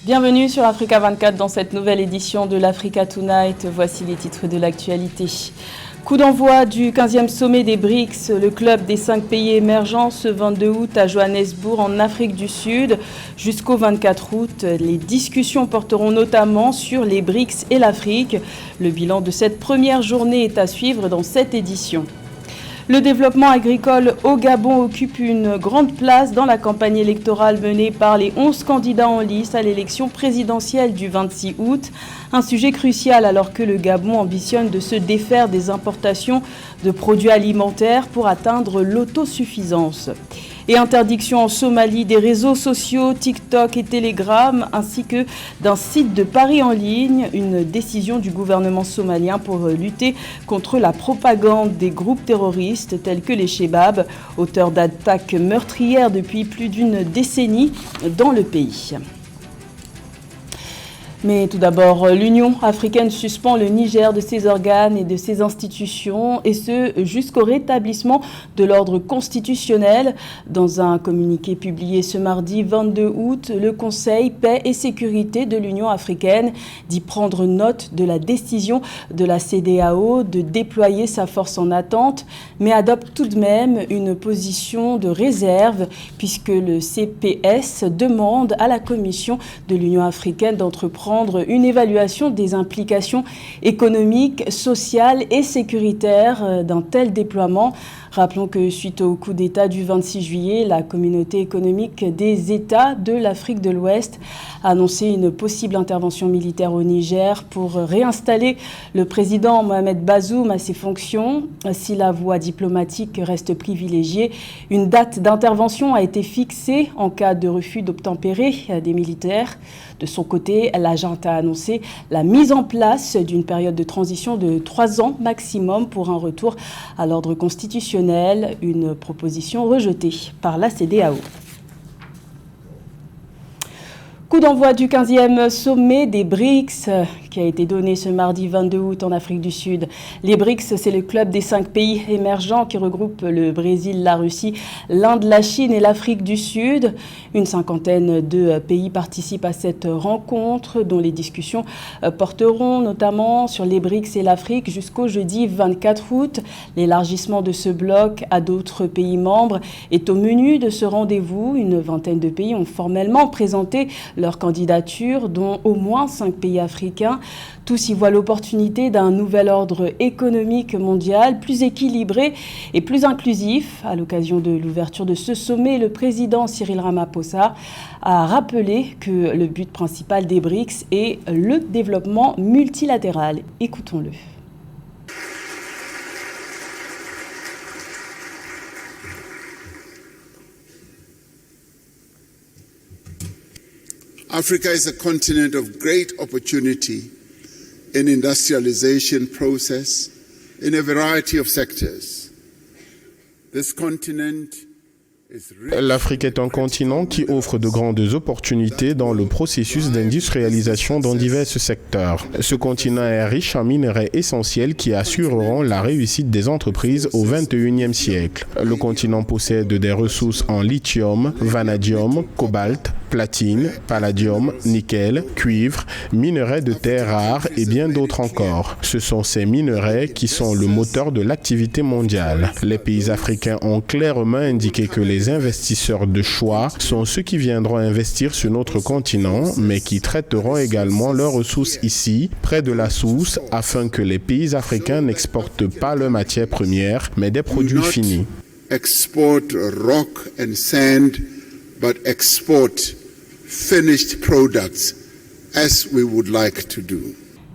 Bienvenue sur Africa 24 dans cette nouvelle édition de l'Africa Tonight. Voici les titres de l'actualité. Coup d'envoi du 15e sommet des BRICS, le club des 5 pays émergents, ce 22 août à Johannesburg en Afrique du Sud. Jusqu'au 24 août, les discussions porteront notamment sur les BRICS et l'Afrique. Le bilan de cette première journée est à suivre dans cette édition. Le développement agricole au Gabon occupe une grande place dans la campagne électorale menée par les 11 candidats en lice à l'élection présidentielle du 26 août. Un sujet crucial alors que le Gabon ambitionne de se défaire des importations de produits alimentaires pour atteindre l'autosuffisance. Et interdiction en Somalie des réseaux sociaux, TikTok et Telegram, ainsi que d'un site de paris en ligne, une décision du gouvernement somalien pour lutter contre la propagande des groupes terroristes tels que les Chebab, auteurs d'attaques meurtrières depuis plus d'une décennie dans le pays. Mais tout d'abord, l'Union africaine suspend le Niger de ses organes et de ses institutions, et ce jusqu'au rétablissement de l'ordre constitutionnel. Dans un communiqué publié ce mardi 22 août, le Conseil Paix et Sécurité de l'Union africaine dit prendre note de la décision de la CEDEAO de déployer sa force en attente, mais adopte tout de même une position de réserve, puisque le CPS demande à la Commission de l'Union africaine d'entreprendre une évaluation des implications économiques, sociales et sécuritaires d'un tel déploiement. Rappelons que suite au coup d'État du 26 juillet, la communauté économique des États de l'Afrique de l'Ouest a annoncé une possible intervention militaire au Niger pour réinstaller le président Mohamed Bazoum à ses fonctions. Si la voie diplomatique reste privilégiée, une date d'intervention a été fixée en cas de refus d'obtempérer des militaires. De son côté, la junte a annoncé la mise en place d'une période de transition de 3 ans maximum pour un retour à l'ordre constitutionnel, une proposition rejetée par la CEDEAO. Coup d'envoi du 15e sommet des BRICS qui a été donné ce mardi 22 août en Afrique du Sud. Les BRICS, c'est le club des 5 pays émergents qui regroupe le Brésil, la Russie, l'Inde, la Chine et l'Afrique du Sud. Une cinquantaine de pays participent à cette rencontre dont les discussions porteront notamment sur les BRICS et l'Afrique jusqu'au jeudi 24 août. L'élargissement de ce bloc à d'autres pays membres est au menu de ce rendez-vous. Une vingtaine de pays ont formellement présenté leur candidature, dont au moins 5 pays africains. Tous y voient l'opportunité d'un nouvel ordre économique mondial plus équilibré et plus inclusif. À l'occasion de l'ouverture de ce sommet, le président Cyril Ramaphosa a rappelé que le but principal des BRICS est le développement multilatéral. Écoutons-le. Africa is a continent of great opportunity in industrialization process in a variety of sectors. This continent L'Afrique est un continent qui offre de grandes opportunités dans le processus d'industrialisation dans divers secteurs. Ce continent est riche en minerais essentiels qui assureront la réussite des entreprises au XXIe siècle. Le continent possède des ressources en lithium, vanadium, cobalt, platine, palladium, nickel, cuivre, minerais de terres rares et bien d'autres encore. Ce sont ces minerais qui sont le moteur de l'activité mondiale. Les pays africains ont clairement indiqué que les investisseurs de choix sont ceux qui viendront investir sur notre continent, mais qui traiteront également leurs ressources ici, près de la source, afin que les pays africains n'exportent pas leurs matières premières, mais des produits finis. Export rock and sand, but export finished products, as we would like to do.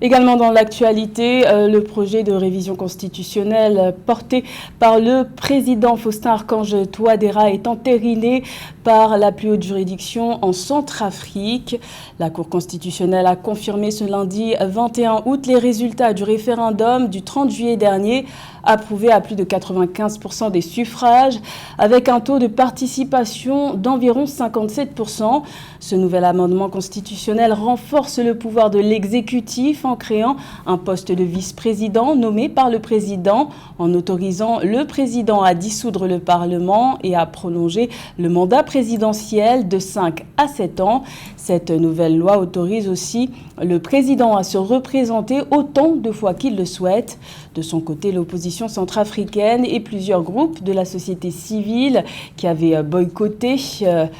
Également dans l'actualité, le projet de révision constitutionnelle porté par le président Faustin Archange Touadéra est entériné par la plus haute juridiction en Centrafrique. La Cour constitutionnelle a confirmé ce lundi 21 août les résultats du référendum du 30 juillet dernier, approuvé à plus de 95% des suffrages, avec un taux de participation d'environ 57%. Ce nouvel amendement constitutionnel renforce le pouvoir de l'exécutif en créant un poste de vice-président nommé par le président, en autorisant le président à dissoudre le Parlement et à prolonger le mandat présidentiel de 5 à 7 ans. Cette nouvelle loi autorise aussi le président à se représenter autant de fois qu'il le souhaite. De son côté, l'opposition centrafricaine et plusieurs groupes de la société civile qui avaient boycotté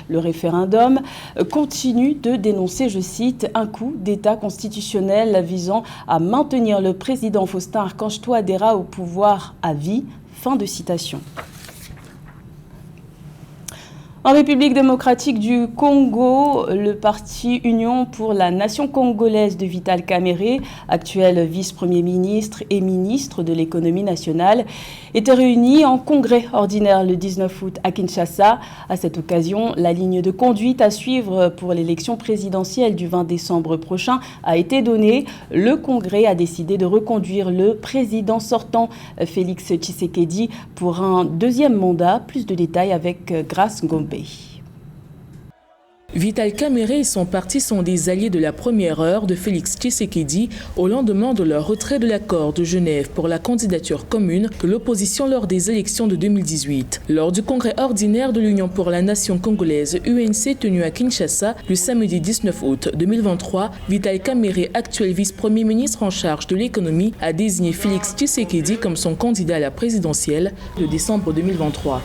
le référendum continuent de dénoncer, je cite, un coup d'État constitutionnel visant à maintenir le président Faustin Archange Touadéra au pouvoir à vie. Fin de citation. En République démocratique du Congo, le parti Union pour la nation congolaise de Vital Kamerhe, actuel vice-premier ministre et ministre de l'économie nationale, était réuni en congrès ordinaire le 19 août à Kinshasa. À cette occasion, la ligne de conduite à suivre pour l'élection présidentielle du 20 décembre prochain a été donnée. Le congrès a décidé de reconduire le président sortant, Félix Tshisekedi, pour un deuxième mandat. Plus de détails avec Grace Ngombe. Vital Kamerhe et son parti sont des alliés de la première heure de Félix Tshisekedi au lendemain de leur retrait de l'accord de Genève pour la candidature commune de l'opposition lors des élections de 2018. Lors du congrès ordinaire de l'Union pour la nation congolaise UNC tenu à Kinshasa le samedi 19 août 2023, Vital Kamerhe, actuel vice-premier ministre en charge de l'économie, a désigné Félix Tshisekedi comme son candidat à la présidentielle de décembre 2023.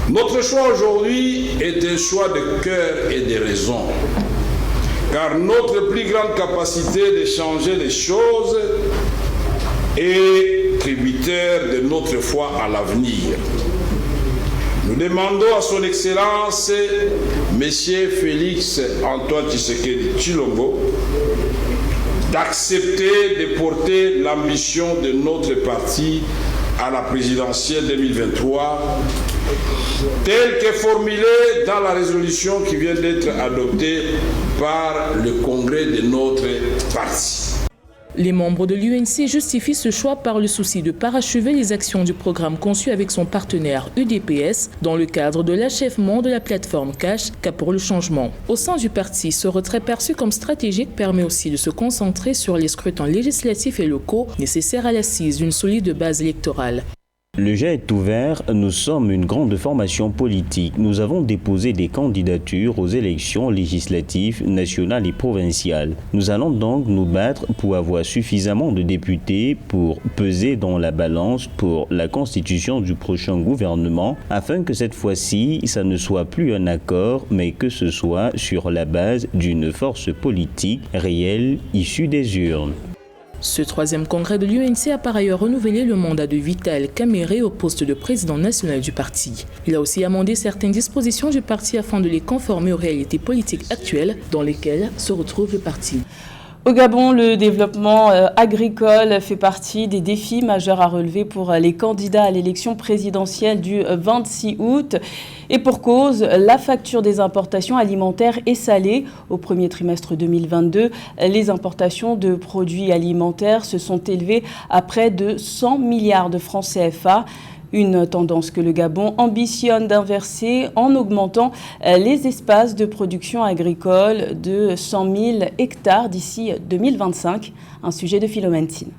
Notre choix aujourd'hui est un choix de cœur et de raison, car notre plus grande capacité de changer les choses est tributaire de notre foi à l'avenir. Nous demandons à son Excellence, M. Félix Antoine Tshisekedi Tshilombo, d'accepter de porter l'ambition de notre parti à la présidentielle 2023, telle que formulée dans la résolution qui vient d'être adoptée par le congrès de notre parti. Les membres de l'UNC justifient ce choix par le souci de parachever les actions du programme conçu avec son partenaire UDPS dans le cadre de l'achèvement de la plateforme Cash, Cap pour le changement. Au sein du parti, ce retrait perçu comme stratégique permet aussi de se concentrer sur les scrutins législatifs et locaux nécessaires à l'assise d'une solide base électorale. Le jeu est ouvert, nous sommes une grande formation politique. Nous avons déposé des candidatures aux élections législatives, nationales et provinciales. Nous allons donc nous battre pour avoir suffisamment de députés pour peser dans la balance pour la constitution du prochain gouvernement, afin que cette fois-ci, ça ne soit plus un accord, mais que ce soit sur la base d'une force politique réelle issue des urnes. Ce troisième congrès de l'UNC a par ailleurs renouvelé le mandat de Vital Kamerhe au poste de président national du parti. Il a aussi amendé certaines dispositions du parti afin de les conformer aux réalités politiques actuelles dans lesquelles se retrouve le parti. Au Gabon, le développement agricole fait partie des défis majeurs à relever pour les candidats à l'élection présidentielle du 26 août. Et pour cause, la facture des importations alimentaires est salée. Au premier trimestre 2022, les importations de produits alimentaires se sont élevées à près de 100 milliards de francs CFA. Une tendance que le Gabon ambitionne d'inverser en augmentant les espaces de production agricole de 100 000 hectares d'ici 2025. Un sujet de Philomène Tine.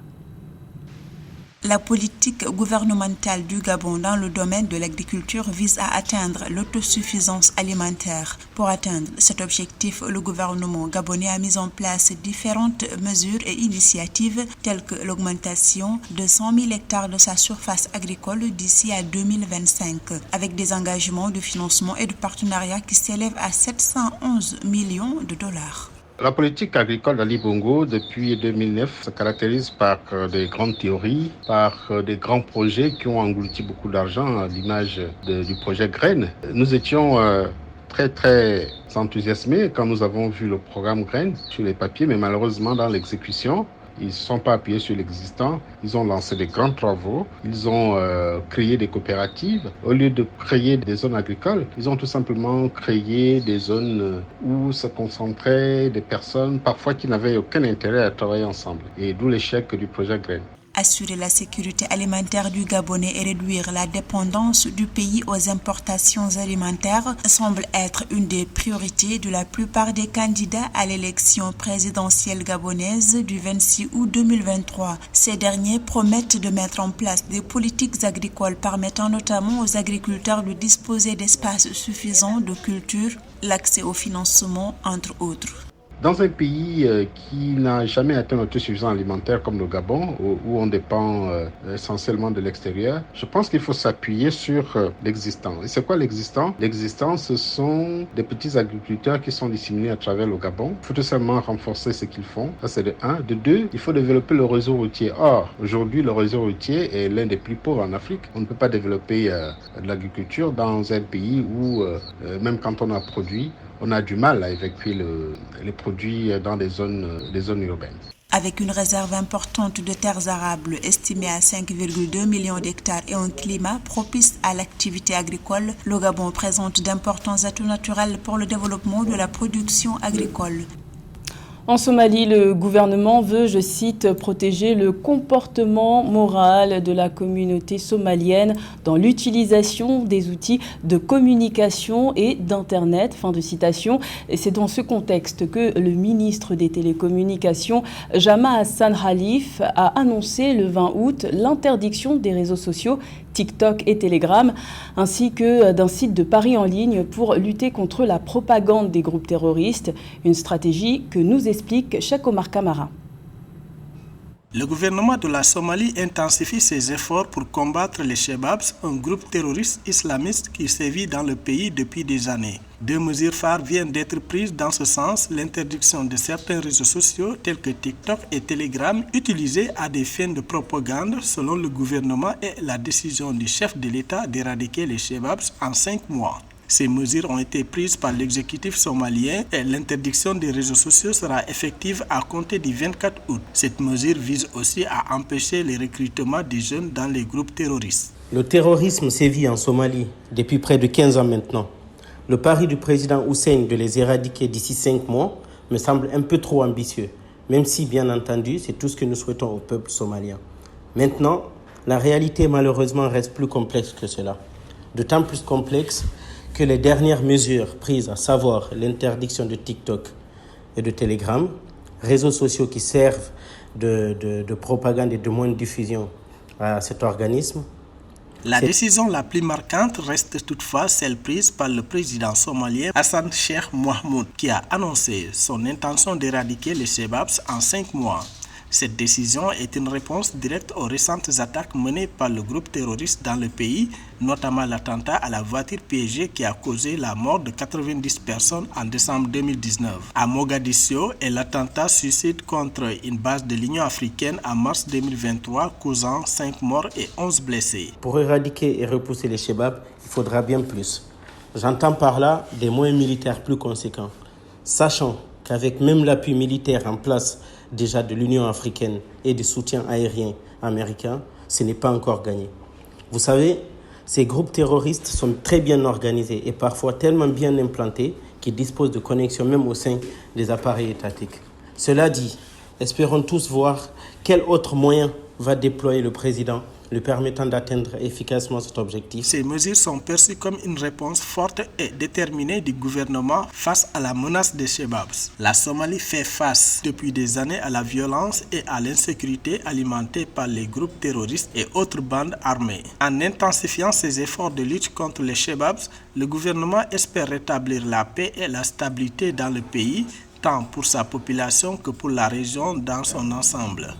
La politique gouvernementale du Gabon dans le domaine de l'agriculture vise à atteindre l'autosuffisance alimentaire. Pour atteindre cet objectif, le gouvernement gabonais a mis en place différentes mesures et initiatives telles que l'augmentation de 100 000 hectares de sa surface agricole d'ici à 2025, avec des engagements de financement et de partenariat qui s'élèvent à 711 millions de dollars. La politique agricole d'Ali Bongo depuis 2009 se caractérise par des grandes théories, par des grands projets qui ont englouti beaucoup d'argent à l'image du projet Graines. Nous étions très enthousiasmés quand nous avons vu le programme Graines sur les papiers, mais malheureusement dans l'exécution, ils ne se sont pas appuyés sur l'existant. Ils ont lancé des grands travaux. Ils ont créé des coopératives. Au lieu de créer des zones agricoles, ils ont tout simplement créé des zones où se concentraient des personnes parfois qui n'avaient aucun intérêt à travailler ensemble. Et d'où l'échec du projet Graines. Assurer la sécurité alimentaire du Gabonais et réduire la dépendance du pays aux importations alimentaires semble être une des priorités de la plupart des candidats à l'élection présidentielle gabonaise du 26 août 2023. Ces derniers promettent de mettre en place des politiques agricoles permettant notamment aux agriculteurs de disposer d'espaces suffisants de culture, l'accès au financement, entre autres. Dans un pays qui n'a jamais atteint l'autosuffisance alimentaire comme le Gabon, où on dépend essentiellement de l'extérieur, je pense qu'il faut s'appuyer sur l'existant. Et c'est quoi l'existant? L'existant, ce sont des petits agriculteurs qui sont disséminés à travers le Gabon. Il faut tout simplement renforcer ce qu'ils font. Ça, c'est de un. De deux, il faut développer le réseau routier. Or, aujourd'hui, le réseau routier est l'un des plus pauvres en Afrique. On ne peut pas développer de l'agriculture dans un pays où, même quand on a produit, on a du mal à évacuer les produits dans les zones urbaines. Avec une réserve importante de terres arables estimée à 5,2 millions d'hectares et un climat propice à l'activité agricole, le Gabon présente d'importants atouts naturels pour le développement de la production agricole. En Somalie, le gouvernement veut, je cite, protéger le comportement moral de la communauté somalienne dans l'utilisation des outils de communication et d'Internet. Fin de citation. Et c'est dans ce contexte que le ministre des Télécommunications, Jama Hassan Khalif, a annoncé le 20 août l'interdiction des réseaux sociaux TikTok et Telegram, ainsi que d'un site de paris en ligne pour lutter contre la propagande des groupes terroristes, une stratégie que nous explique Cheikh Omar Kamara. Le gouvernement de la Somalie intensifie ses efforts pour combattre les Shebabs, un groupe terroriste islamiste qui sévit dans le pays depuis des années. Deux mesures phares viennent d'être prises dans ce sens, l'interdiction de certains réseaux sociaux tels que TikTok et Telegram utilisés à des fins de propagande selon le gouvernement et la décision du chef de l'État d'éradiquer les Shebabs en 5 mois. Ces mesures ont été prises par l'exécutif somalien et l'interdiction des réseaux sociaux sera effective à compter du 24 août. Cette mesure vise aussi à empêcher les recrutements des jeunes dans les groupes terroristes. Le terrorisme sévit en Somalie depuis près de 15 ans maintenant. Le pari du président Hussein de les éradiquer d'ici 5 mois me semble un peu trop ambitieux, même si, bien entendu, c'est tout ce que nous souhaitons au peuple somalien. Maintenant, la réalité malheureusement reste plus complexe que cela. D'autant plus complexe que les dernières mesures prises, à savoir l'interdiction de TikTok et de Telegram, réseaux sociaux qui servent de propagande et de moyens de diffusion à cet organisme. La décision la plus marquante reste toutefois celle prise par le président somalien Hassan Sheikh Mohamud, qui a annoncé son intention d'éradiquer les Shebabs en 5 mois. Cette décision est une réponse directe aux récentes attaques menées par le groupe terroriste dans le pays, notamment l'attentat à la voiture piégée qui a causé la mort de 90 personnes en décembre 2019 à Mogadiscio et l'attentat suicide contre une base de l'Union africaine en mars 2023 causant 5 morts et 11 blessés. Pour éradiquer et repousser les Shebabs, il faudra bien plus. J'entends par là des moyens militaires plus conséquents, sachant qu'avec même l'appui militaire en place déjà de l'Union africaine et du soutien aérien américain, ce n'est pas encore gagné. Vous savez, ces groupes terroristes sont très bien organisés et parfois tellement bien implantés qu'ils disposent de connexions même au sein des appareils étatiques. Cela dit, espérons tous voir quel autre moyen va déployer le président lui permettant d'atteindre efficacement cet objectif. Ces mesures sont perçues comme une réponse forte et déterminée du gouvernement face à la menace des Shebabs. La Somalie fait face depuis des années à la violence et à l'insécurité alimentée par les groupes terroristes et autres bandes armées. En intensifiant ses efforts de lutte contre les Shebabs, le gouvernement espère rétablir la paix et la stabilité dans le pays, tant pour sa population que pour la région dans son ensemble.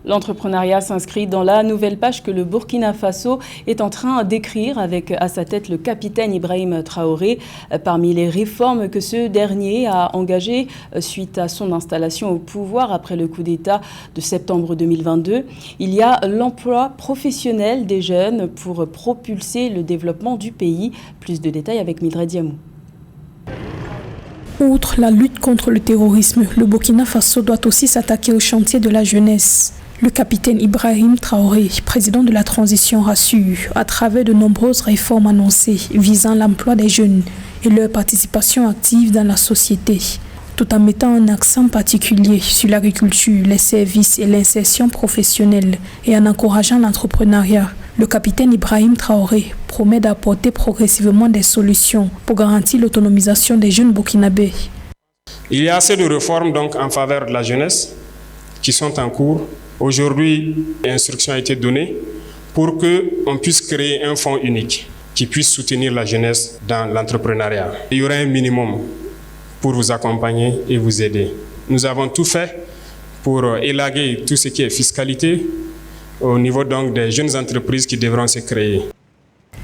L'entrepreneuriat s'inscrit dans la nouvelle page que le Burkina Faso est en train d'écrire avec à sa tête le capitaine Ibrahim Traoré. Parmi les réformes que ce dernier a engagées suite à son installation au pouvoir après le coup d'État de septembre 2022, il y a l'emploi professionnel des jeunes pour propulser le développement du pays. Plus de détails avec Mildred Diamou. Outre la lutte contre le terrorisme, le Burkina Faso doit aussi s'attaquer au chantier de la jeunesse. Le capitaine Ibrahim Traoré, président de la transition, rassure à travers de nombreuses réformes annoncées visant l'emploi des jeunes et leur participation active dans la société. tout en mettant un accent particulier sur l'agriculture, les services et l'insertion professionnelle et en encourageant l'entrepreneuriat. Le capitaine Ibrahim Traoré promet d'apporter progressivement des solutions pour garantir l'autonomisation des jeunes burkinabés. Il y a assez de réformes donc en faveur de la jeunesse qui sont en cours. Aujourd'hui, l'instruction a été donnée pour qu'on puisse créer un fonds unique qui puisse soutenir la jeunesse dans l'entrepreneuriat. Il y aura un minimum pour vous accompagner et vous aider. Nous avons tout fait pour élaguer tout ce qui est fiscalité au niveau donc des jeunes entreprises qui devront se créer.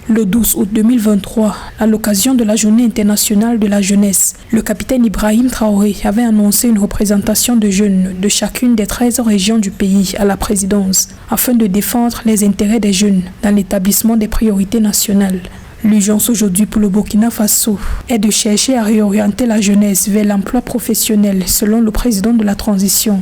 Le 12 août 2023, à l'occasion de la Journée internationale de la jeunesse, le capitaine Ibrahim Traoré avait annoncé une représentation de jeunes de chacune des 13 régions du pays à la présidence, afin de défendre les intérêts des jeunes dans l'établissement des priorités nationales. L'urgence aujourd'hui pour le Burkina Faso est de chercher à réorienter la jeunesse vers l'emploi professionnel, selon le président de la transition.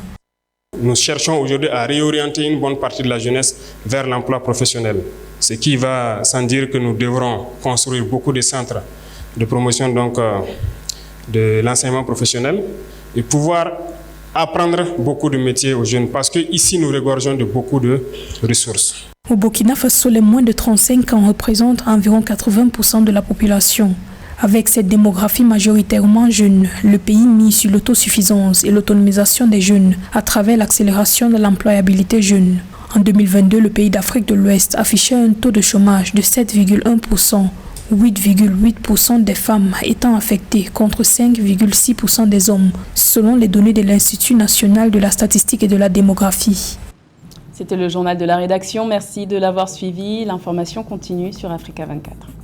Nous cherchons aujourd'hui à réorienter une bonne partie de la jeunesse vers l'emploi professionnel. Ce qui va sans dire que nous devrons construire beaucoup de centres de promotion donc, de l'enseignement professionnel et pouvoir apprendre beaucoup de métiers aux jeunes parce qu'ici nous regorgeons de beaucoup de ressources. Au Burkina Faso, les moins de 35 ans représentent environ 80% de la population. Avec cette démographie majoritairement jeune, le pays mise sur l'autosuffisance et l'autonomisation des jeunes à travers l'accélération de l'employabilité jeune. En 2022, le pays d'Afrique de l'Ouest affichait un taux de chômage de 7,1%, 8,8% des femmes étant affectées contre 5,6% des hommes, selon les données de l'Institut national de la statistique et de la démographie. C'était le journal de la rédaction. Merci de l'avoir suivi. L'information continue sur Africa 24.